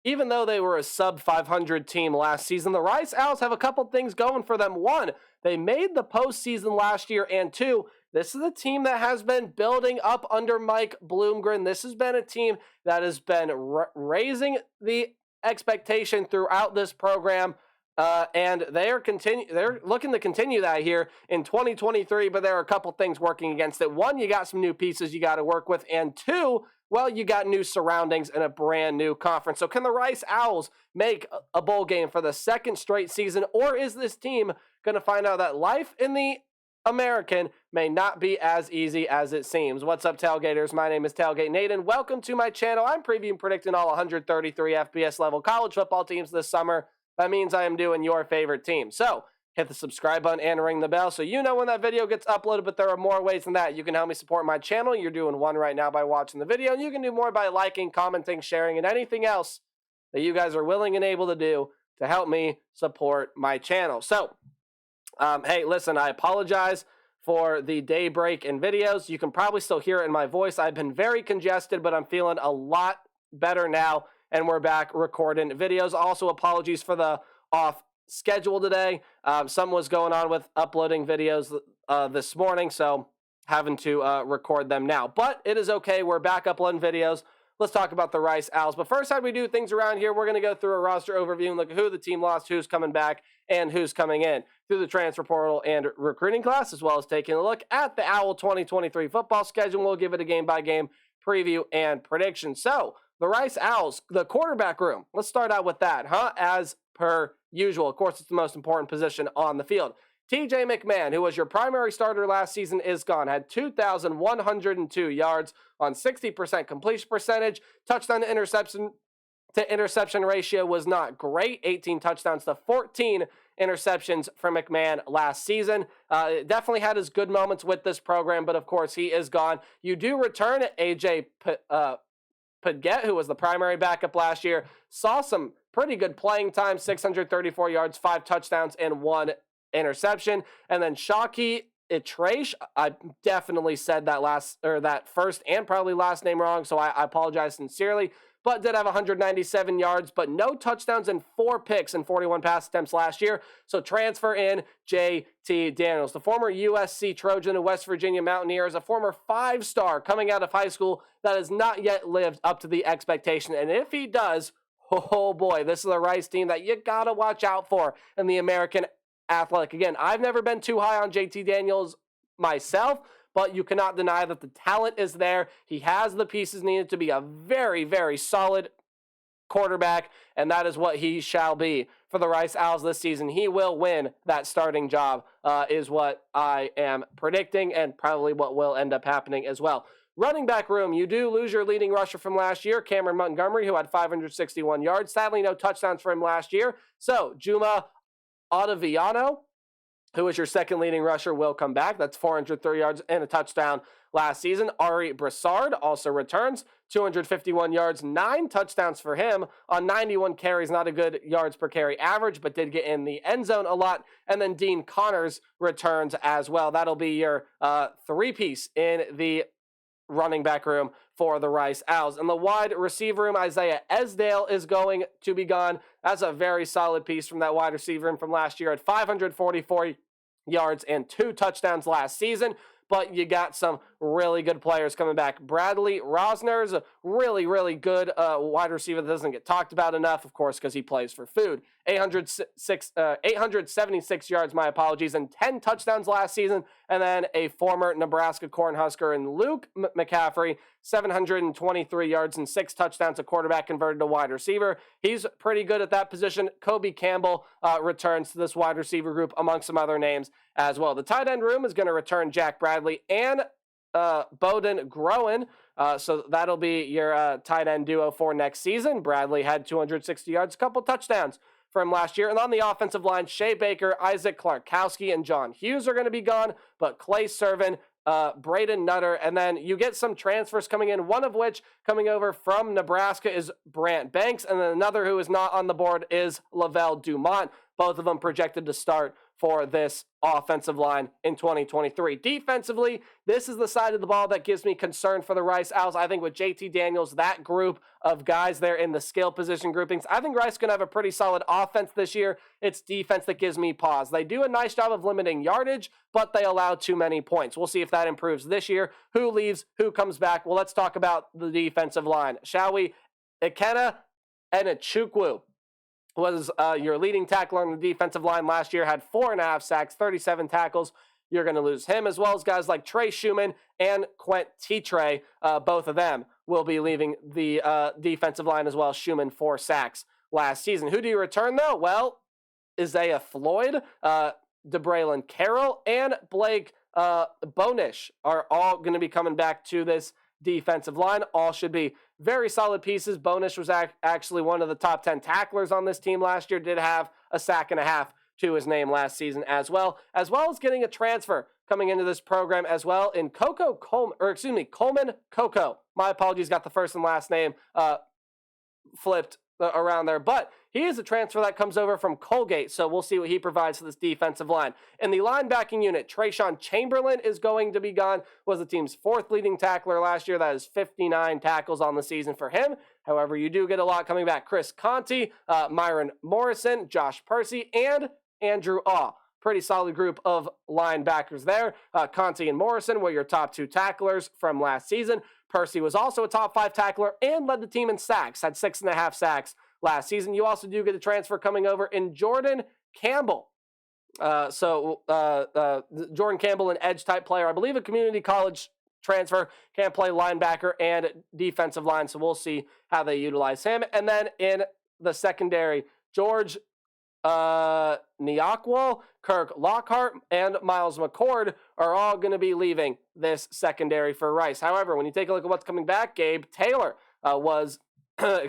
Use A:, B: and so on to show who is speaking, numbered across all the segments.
A: even though they were a sub 500 team last season, the Rice Owls have a couple things going for them. One, they made the postseason last year, and two, this is a team that has been building up under Mike Bloomgren. This has been a team that has been raising the expectation throughout this program. And they're looking to continue that here in 2023, but there are a couple things working against it. One, you got some new pieces you got to work with, and two, well, you got new surroundings and a brand new conference. So can the Rice Owls make a bowl game for the second straight season, or is this team going to find out that life in the American may not be as easy as it seems? What's up, Tailgaters? My name is Tailgate Nate, and welcome to my channel. I'm previewing and predicting all 133 FBS level college football teams this summer. That means I am doing your favorite team. So hit the subscribe button and ring the bell so you know when that video gets uploaded, but there are more ways than that. You can help me support my channel. You're doing one right now by watching the video, and you can do more by liking, commenting, sharing, and anything else that you guys are willing and able to do to help me support my channel. So, hey, listen, I apologize for the day break in videos. You can probably still hear it in my voice. I've been very congested, but I'm feeling a lot better now, and we're back recording videos. Also, apologies for the off schedule today. Something was going on with uploading videos this morning, so having to record them now. But it is okay. We're back uploading videos. Let's talk about the Rice Owls. But first, how do we do things around here? We're going to go through a roster overview and look at who the team lost, who's coming back, and who's coming in through the transfer portal and recruiting class, as well as taking a look at the Owl 2023 football schedule. We'll give it a game-by-game preview and prediction. So, the Rice Owls, the quarterback room. Let's start out with that, as per usual. Of course, it's the most important position on the field. TJ McMahon, who was your primary starter last season, is gone. Had 2,102 yards on 60% completion percentage. Touchdown to interception ratio was not great. 18 touchdowns to 14 interceptions for McMahon last season. Definitely had his good moments with this program, but of course he is gone. You do return AJ Paget, who was the primary backup last year, saw some pretty good playing time, 634 yards, 5 touchdowns, and 1 interception. And then Shockey Itresh, I definitely said that first and probably last name wrong, so I apologize sincerely, but did have 197 yards, but no touchdowns and 4 picks and 41 pass attempts last year. So transfer in J.T. Daniels, the former USC Trojan and West Virginia Mountaineer, is a former 5-star coming out of high school that has not yet lived up to the expectation. And if he does, oh boy, this is a Rice team that you got to watch out for in the American Athletic. Again, I've never been too high on J.T. Daniels myself, but you cannot deny that the talent is there. He has the pieces needed to be a very, very solid quarterback, and that is what he shall be for the Rice Owls this season. He will win that starting job, is what I am predicting, and probably what will end up happening as well. Running back room, you do lose your leading rusher from last year, Cameron Montgomery, who had 561 yards. Sadly, no touchdowns for him last year. So, Juma Ottaviano, who was your second leading rusher, will come back. That's 403 yards and a touchdown last season. Ari Broussard also returns, 251 yards, 9 touchdowns for him on 91 carries. Not a good yards per carry average, but did get in the end zone a lot. And then Dean Connors returns as well. That'll be your three-piece in the running back room for the Rice Owls. In the wide receiver room, Isaiah Esdale is going to be gone. That's a very solid piece from that wide receiver room from last year at 544 yards and 2 touchdowns last season. But you got some really good players coming back. Bradley Rosner is a really, really good wide receiver that doesn't get talked about enough, of course, because he plays for food. 876 yards, my apologies, and 10 touchdowns last season. And then a former Nebraska Cornhusker in Luke McCaffrey, 723 yards and 6 touchdowns, a quarterback converted to wide receiver. He's pretty good at that position. Kobe Campbell returns to this wide receiver group, amongst some other names as well. The tight end room is going to return Jack Bradley and Bowden Groen. So that'll be your tight end duo for next season. Bradley had 260 yards, a couple touchdowns for him last year. And on the offensive line, Shea Baker, Isaac Klarkowski, and John Hughes are going to be gone, but Clay Servin, Braden Nutter, and then you get some transfers coming in, one of which coming over from Nebraska is Brant Banks, and then another who is not on the board is Lavelle Dumont, both of them projected to start for this offensive line in 2023. Defensively, this is the side of the ball that gives me concern for the Rice Owls. I think with JT Daniels, that group of guys there in the skill position groupings, I think Rice is going to have a pretty solid offense this year. It's defense that gives me pause. They do a nice job of limiting yardage, but they allow too many points. We'll see if that improves this year. Who leaves? Who comes back? Well, let's talk about the defensive line, shall we? Ikenna Enechukwu was your leading tackler on the defensive line last year, had 4.5 sacks, 37 tackles. You're going to lose him, as well as guys like Trey Schumann and Quent Titre. Both of them will be leaving the defensive line as well. Schumann, 4 sacks last season. Who do you return, though? Well, Isaiah Floyd, DeBraylon Carroll, and Blake Bonish are all going to be coming back to this defensive line. All should be very solid pieces. Bonish was actually one of the top 10 tacklers on this team last year, did have a sack and a half to his name last season as well as getting a transfer coming into this program as well in Coleman Coco. My apologies, got the first and last name flipped around there, but he is a transfer that comes over from Colgate, so we'll see what he provides for this defensive line. In the linebacking unit, Trayshawn Chamberlain is going to be gone, was the team's 4th leading tackler last year. That is 59 tackles on the season for him. However, you do get a lot coming back. Chris Conti, Myron Morrison, Josh Percy, and Andrew Awe. Pretty solid group of linebackers there. Conti and Morrison were your top 2 tacklers from last season. Percy was also a top 5 tackler and led the team in sacks, had 6.5 sacks last season. You also do get a transfer coming over in Jordan Campbell. Jordan Campbell, an edge-type player. I believe a community college transfer, can play linebacker and defensive line, so we'll see how they utilize him. And then in the secondary, George Niakwal, Kirk Lockhart, and Miles McCord are all going to be leaving this secondary for Rice. However, when you take a look at what's coming back, Gabe Taylor was the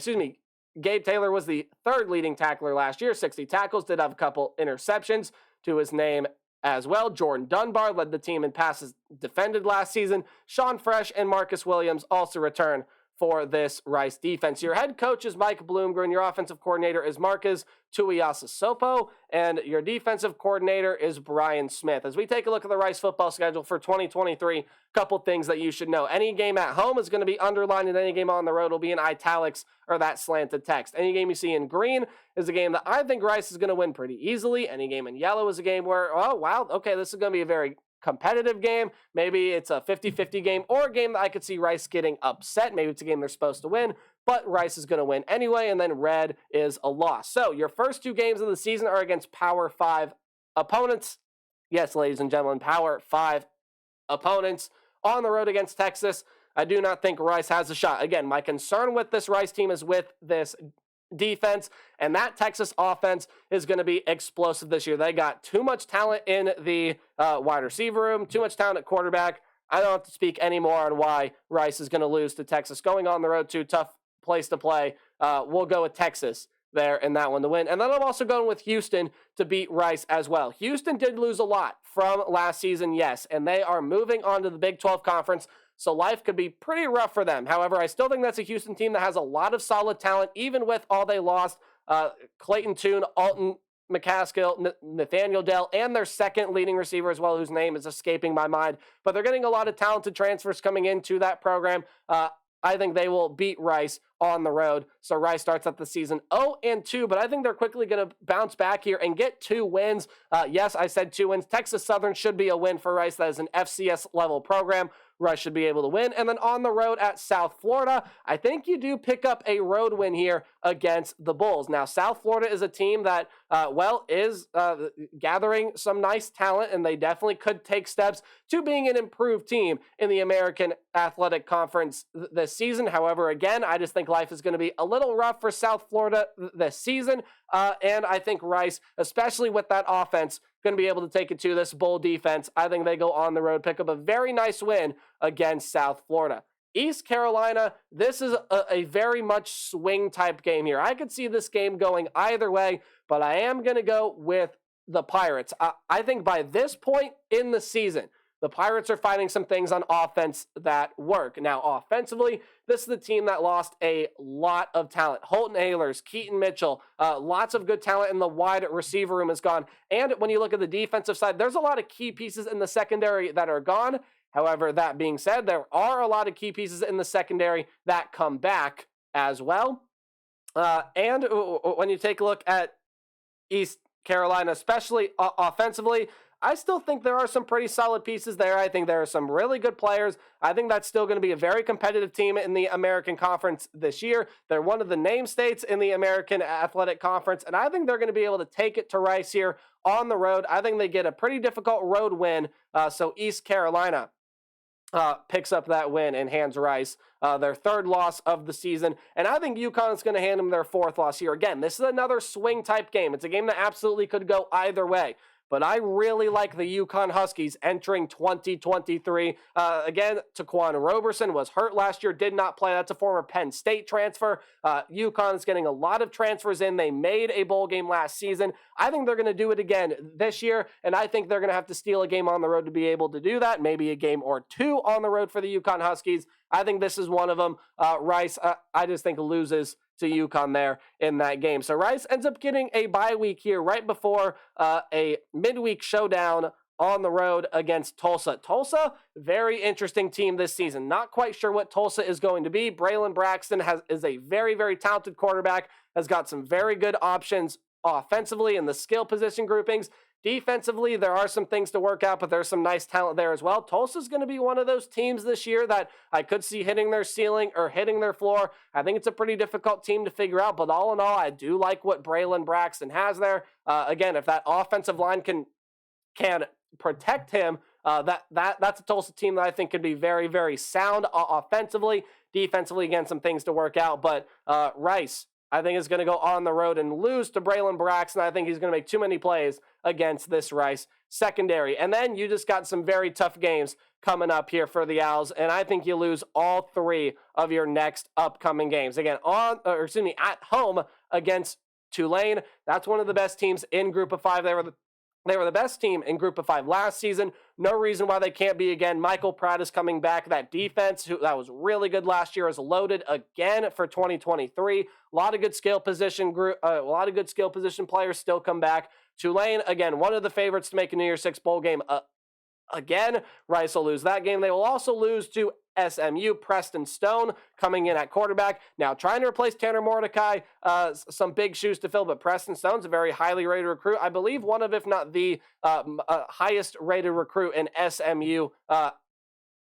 A: 3rd leading tackler last year, 60 tackles, did have a couple interceptions to his name as well. Jordan Dunbar led the team in passes defended last season. Sean Fresh and Marcus Williams also return for this Rice defense. Your head coach is Mike Bloomgren. Your offensive coordinator is Marcus Tuiasosopo. And your defensive coordinator is Brian Smith. As we take a look at the Rice football schedule for 2023, a couple things that you should know. Any game at home is going to be underlined, and any game on the road will be in italics or that slanted text. Any game you see in green is a game that I think Rice is going to win pretty easily. Any game in yellow is a game where, oh, wow, okay, this is going to be a very competitive game. Maybe it's a 50-50 game, or a game that I could see Rice getting upset. Maybe it's a game they're supposed to win, but Rice is going to win anyway, and then red is a loss. So your first 2 games of the season are against Power 5 opponents. Yes, ladies and gentlemen, Power 5 opponents on the road against Texas. I do not think Rice has a shot. Again, my concern with this Rice team is with this defense, and that Texas offense is going to be explosive this year. They got too much talent in the wide receiver room, too much talent at quarterback. I don't have to speak anymore on why Rice is going to lose to Texas. Going on the road to tough place to play. We'll go with Texas there in that one to win. And then I'm also going with Houston to beat Rice as well. Houston did lose a lot from last season, yes, and they are moving on to the Big 12 Conference, so life could be pretty rough for them. However, I still think that's a Houston team that has a lot of solid talent, even with all they lost. Clayton Tune, Alton McCaskill, Nathaniel Dell, and their 2nd leading receiver as well, whose name is escaping my mind. But they're getting a lot of talented transfers coming into that program. I think they will beat Rice on the road. So Rice starts out the season 0-2, but I think they're quickly going to bounce back here and get 2 wins. Yes, I said 2 wins. Texas Southern should be a win for Rice. That is an FCS level program. Rice should be able to win. And then on the road at South Florida, I think you do pick up a road win here against the Bulls. Now, South Florida is a team that, is gathering some nice talent, and they definitely could take steps to being an improved team in the American Athletic Conference this season. However, again, I just think life is going to be a little rough for South Florida this season. And I think Rice, especially with that offense, going to be able to take it to this Bull defense. I think they go on the road, pick up a very nice win against South Florida. East Carolina, this is a very much swing type game here. I could see this game going either way, but I am going to go with the Pirates. I think by this point in the season, the Pirates are finding some things on offense that work. Now, offensively, this is the team that lost a lot of talent. Holton Ahlers, Keaton Mitchell, lots of good talent in the wide receiver room is gone. And when you look at the defensive side, there's a lot of key pieces in the secondary that are gone. However, that being said, there are a lot of key pieces in the secondary that come back as well. And when you take a look at East Carolina, especially offensively, I still think there are some pretty solid pieces there. I think there are some really good players. I think that's still going to be a very competitive team in the American Conference this year. They're one of the name states in the American Athletic Conference, and I think they're going to be able to take it to Rice here on the road. I think they get a pretty difficult road win, so East Carolina picks up that win and hands Rice their third loss of the season. And I think UConn is going to hand them their fourth loss here. Again, this is another swing type game. It's a game that absolutely could go either way. But I really like the UConn Huskies entering 2023. Again, Taquan Roberson was hurt last year, did not play. That's a former Penn State transfer. UConn is getting a lot of transfers in. They made a bowl game last season. I think they're going to do it again this year, and I think they're going to have to steal a game on the road to be able to do that. Maybe a game or two on the road for the UConn Huskies. I think this is one of them. Rice, I just think loses to UConn there in that game. So Rice ends up getting a bye week here right before a midweek showdown on the road against Tulsa. Tulsa, very interesting team this season. Not quite sure what Tulsa is going to be. Braylon Braxton is a very, very talented quarterback, has got some very good options offensively in the skill position groupings. Defensively, there are some things to work out, but there's some nice talent there as well. Tulsa's going to be one of those teams this year that I could see hitting their ceiling or hitting their floor. I think it's a pretty difficult team to figure out, but all in all, I do like what Braylon Braxton has there. Again, if that offensive line can protect him, that's a Tulsa team that I think could be very, very sound offensively. Defensively, again, some things to work out, but Rice, I think, is going to go on the road and lose to Braylon Braxton. I think he's going to make too many plays against this Rice secondary. And then you just got some very tough games coming up here for the Owls, and I think you lose all three of your next upcoming games. Again, at home against Tulane. That's one of the best teams in Group of Five. They were the best team in Group of Five last season. No reason why they can't be again. Michael Pratt is coming back. That defense, that was really good last year, is loaded again for 2023. A lot of good skill position players still come back. Tulane, again, one of the favorites to make a New Year's Six bowl game. Again, Rice will lose that game. They will also lose to SMU. Preston Stone coming in at quarterback. Now trying to replace Tanner Mordecai, some big shoes to fill, but Preston Stone's a very highly rated recruit. I believe one of, if not the highest rated recruit in SMU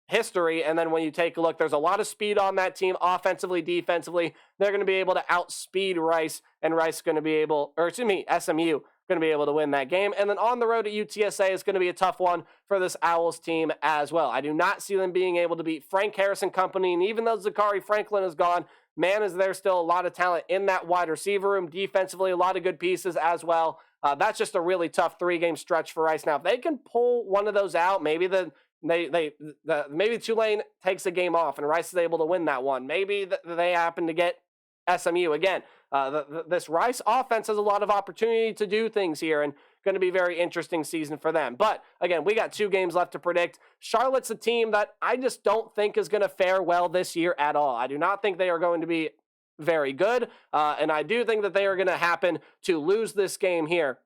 A: history. And then when you take a look, there's a lot of speed on that team, offensively, defensively. They're going to be able to outspeed Rice, and Rice is going to be able, SMU going to be able to win that game. And then on the road at UTSA is going to be a tough one for this Owls team as well. I do not see them being able to beat Frank Harrison Company, and even though Zachary Franklin is gone, man, is there still a lot of talent in that wide receiver room. Defensively, a lot of good pieces as well. That's just a really tough three-game stretch for Rice. Now, if they can pull one of those out, maybe maybe Tulane takes a game off and Rice is able to win that one. Maybe they happen to get SMU again. This Rice offense has a lot of opportunity to do things here, and going to be a very interesting season for them. But again, we got 2 games left to predict. Charlotte's a team that I just don't think is going to fare well this year at all. I do not think they are going to be very good, and I do think that they are going to happen to lose this game here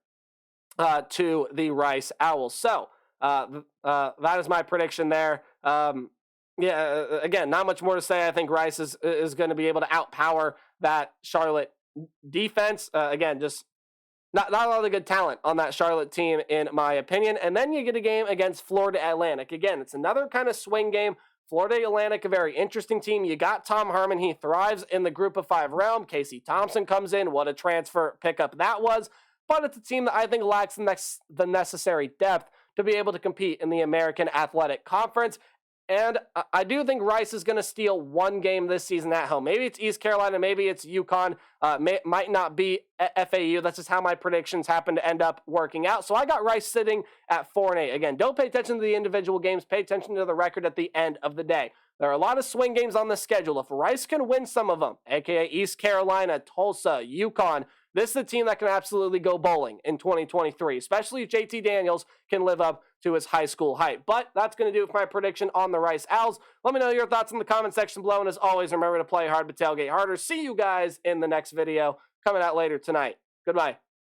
A: to the Rice Owls. So that is my prediction there. Again, not much more to say. I think Rice is going to be able to outpower that Charlotte defense. Again, just not a lot of good talent on that Charlotte team, in my opinion. And then you get a game against Florida Atlantic. Again, it's another kind of swing game. Florida Atlantic, a very interesting team. You got Tom Herman. He thrives in the Group of Five realm. Casey Thompson comes in. What a transfer pickup that was. But it's a team that I think lacks the necessary depth to be able to compete in the American Athletic Conference. And I do think Rice is going to steal one game this season at home. Maybe it's East Carolina, maybe it's UConn, might not be FAU. That's just how my predictions happen to end up working out. So I got Rice sitting at 4-8. Again, don't pay attention to the individual games. Pay attention to the record at the end of the day. There are a lot of swing games on the schedule. If Rice can win some of them, aka East Carolina, Tulsa, UConn, This is a team that can absolutely go bowling in 2023, especially if JT Daniels can live up to his high school hype. But that's going to do it for my prediction on the Rice Owls. Let me know your thoughts in the comment section below. And as always, remember to play hard but tailgate harder. See you guys in the next video coming out later tonight. Goodbye.